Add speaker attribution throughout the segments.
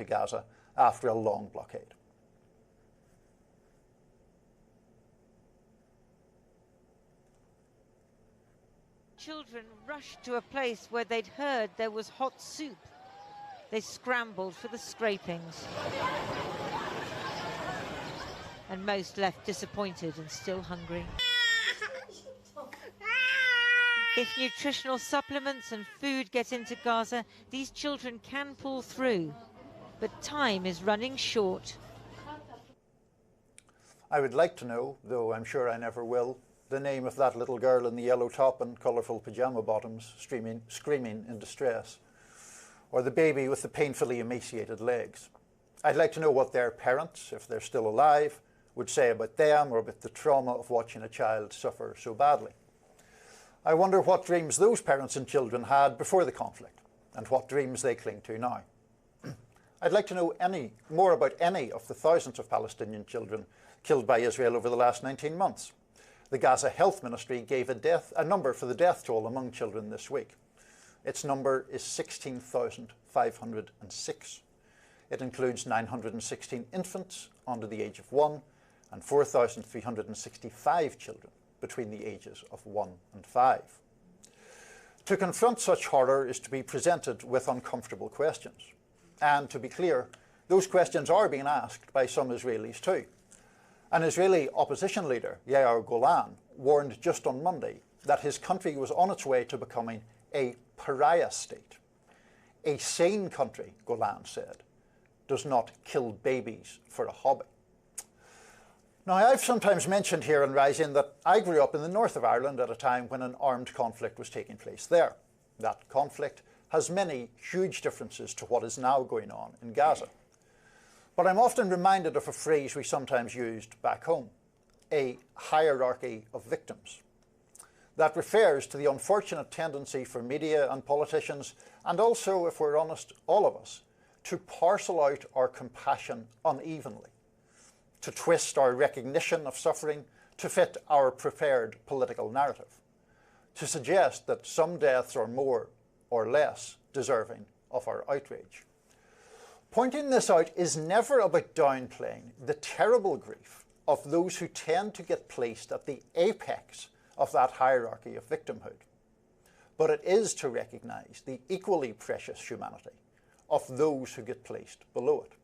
Speaker 1: to Gaza after a long blockade.
Speaker 2: Children rushed to a place where they'd heard there was hot soup. They scrambled for the scrapings. And most left disappointed and still hungry. If nutritional supplements and food get into Gaza, these children can pull through. But time is running short.
Speaker 1: I would like to know, though I'm sure I never will, the name of that little girl in the yellow top and colourful pyjama bottoms screaming in distress, or the baby with the painfully emaciated legs. I'd like to know what their parents, if they're still alive, would say about them or about the trauma of watching a child suffer so badly. I wonder what dreams those parents and children had before the conflict and what dreams they cling to now. I'd like to know more about any of the thousands of Palestinian children killed by Israel over the last 19 months. The Gaza Health Ministry gave a number for the death toll among children this week. Its number is 16,506. It includes 916 infants under the age of 1 and 4,365 children between the ages of 1 and 5. To confront such horror is to be presented with uncomfortable questions. And to be clear, those questions are being asked by some Israelis too. An Israeli opposition leader, Yair Golan, warned just on Monday that his country was on its way to becoming a pariah state. A sane country, Golan said, does not kill babies for a hobby. Now, I've sometimes mentioned here on Rising that I grew up in the north of Ireland at a time when an armed conflict was taking place there. That conflict has many huge differences to what is now going on in Gaza. But I'm often reminded of a phrase we sometimes used back home, a hierarchy of victims. That refers to the unfortunate tendency for media and politicians, and also, if we're honest, all of us, to parcel out our compassion unevenly, to twist our recognition of suffering to fit our preferred political narrative, to suggest that some deaths are more or less deserving of our outrage. Pointing this out is never about downplaying the terrible grief of those who tend to get placed at the apex of that hierarchy of victimhood. But it is to recognise the equally precious humanity of those who get placed below it,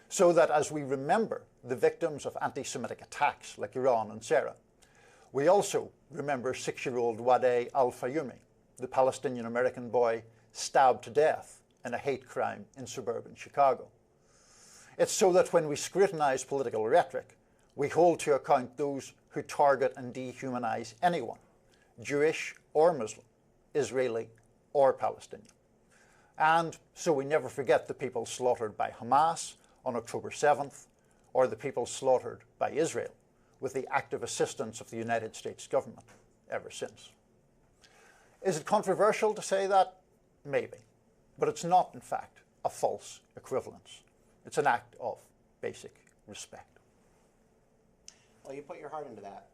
Speaker 1: so that as we remember the victims of anti-Semitic attacks like Iran and Sarah, we also remember 6-year-old Wadeh Al-Fayyoumi, the Palestinian-American boy stabbed to death in a hate crime in suburban Chicago. It's so that when we scrutinise political rhetoric, we hold to account those who target and dehumanize anyone, Jewish or Muslim, Israeli or Palestinian. And so we never forget the people slaughtered by Hamas on October 7th, or the people slaughtered by Israel with the active assistance of the United States government ever since. Is it controversial to say that? Maybe. But it's not, in fact, a false equivalence. It's an act of basic respect.
Speaker 3: Well, you put your heart into that.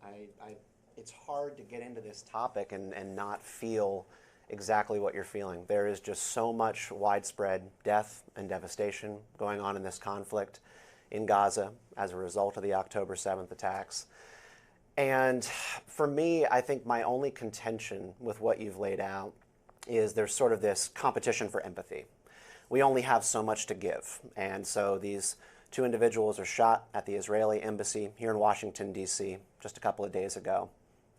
Speaker 3: It's hard to get into this topic and not feel exactly what you're feeling. There is just so much widespread death and devastation going on in this conflict in Gaza as a result of the October 7th attacks. And for me, I think my only contention with what you've laid out is there's sort of this competition for empathy. We only have so much to give. And so these two individuals are shot at the Israeli embassy here in Washington, D.C. just a couple of days ago.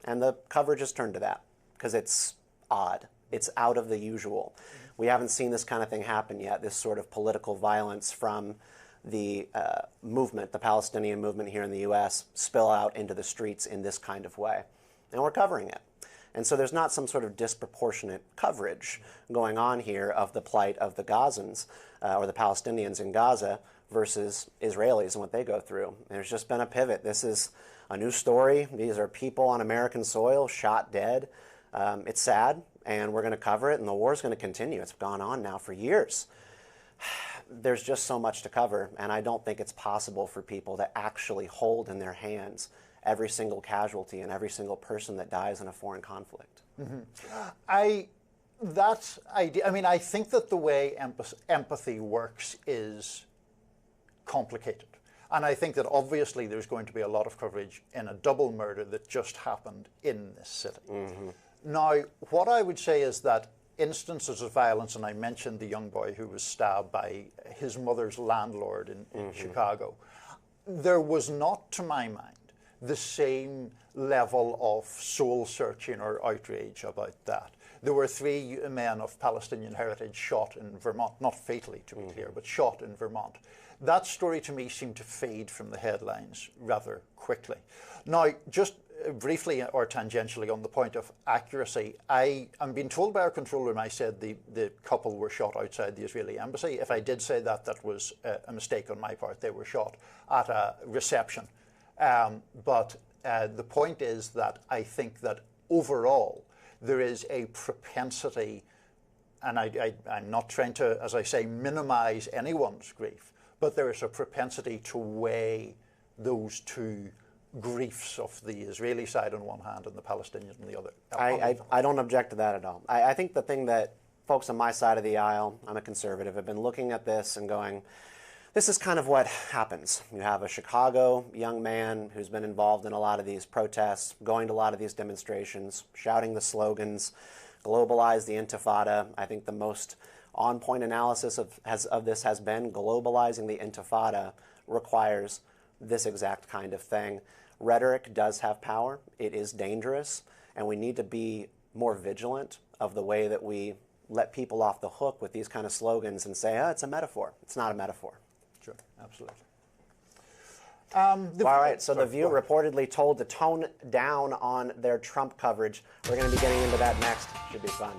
Speaker 3: And the coverage has turned to that because it's odd. It's out of the usual. We haven't seen this kind of thing happen yet, this sort of political violence from the movement, the Palestinian movement here in the U.S., spill out into the streets in this kind of way. And we're covering it. And so there's not some sort of disproportionate coverage going on here of the plight of the Gazans or the Palestinians in Gaza versus Israelis and what they go through. There's just been a pivot. This is a new story. These are people on American soil shot dead. It's sad, and we're going to cover it, and the war is going to continue. It's gone on now for years. There's just so much to cover, and I don't think it's possible for people to actually hold in their hands every single casualty and every single person that dies in a foreign conflict.
Speaker 1: Mm-hmm. that idea, I mean, I think that the way empathy works is complicated. And I think that obviously there's going to be a lot of coverage in a double murder that just happened in this city. Now, what I would say is that instances of violence, and I mentioned the young boy who was stabbed by his mother's landlord in Chicago, there was not, to my mind, the same level of soul-searching or outrage about that. There were 3 men of Palestinian heritage shot in Vermont, not fatally to be clear, but shot in Vermont. That story to me seemed to fade from the headlines rather quickly. Now, just briefly or tangentially on the point of accuracy, I am being told by our control room I said the couple were shot outside the Israeli embassy. If I did say that, that was a mistake on my part. They were shot at a reception. But the point is that I think that overall there is a propensity, and I'm not trying to, as I say, minimize anyone's grief, but there is a propensity to weigh those two griefs of the Israeli side on one hand and the Palestinian on the other.
Speaker 3: I don't object to that at all. I think the thing that folks on my side of the aisle, I'm a conservative, have been looking at this and going, this is kind of what happens. You have a Chicago young man who's been involved in a lot of these protests, going to a lot of these demonstrations, shouting the slogans, globalize the Intifada. I think the most on-point analysis of this has been globalizing the Intifada requires this exact kind of thing. Rhetoric does have power. It is dangerous, and we need to be more vigilant of the way that we let people off the hook with these kind of slogans and say, oh, it's a metaphor. It's not a metaphor.
Speaker 1: Sure, absolutely.
Speaker 3: All right, so The View reportedly told to tone down on their Trump coverage. We're going to be getting into that next. Should be fun.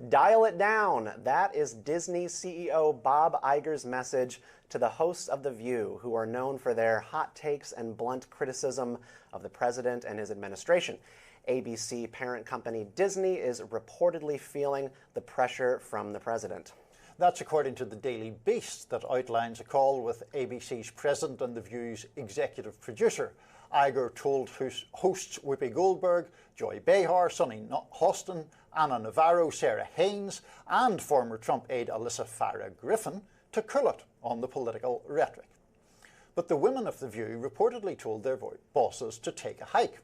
Speaker 3: Dial it down. That is Disney CEO Bob Iger's message to the hosts of The View, who are known for their hot takes and blunt criticism of the president and his administration. ABC parent company Disney is reportedly feeling the pressure from the president.
Speaker 1: That's according to the Daily Beast, that outlines a call with ABC's president and The View's executive producer. Iger told hosts Whoopi Goldberg, Joy Behar, Sonny Hostin, Anna Navarro, Sarah Haynes, and former Trump aide Alyssa Farah Griffin to cool it on the political rhetoric. But the women of The View reportedly told their bosses to take a hike.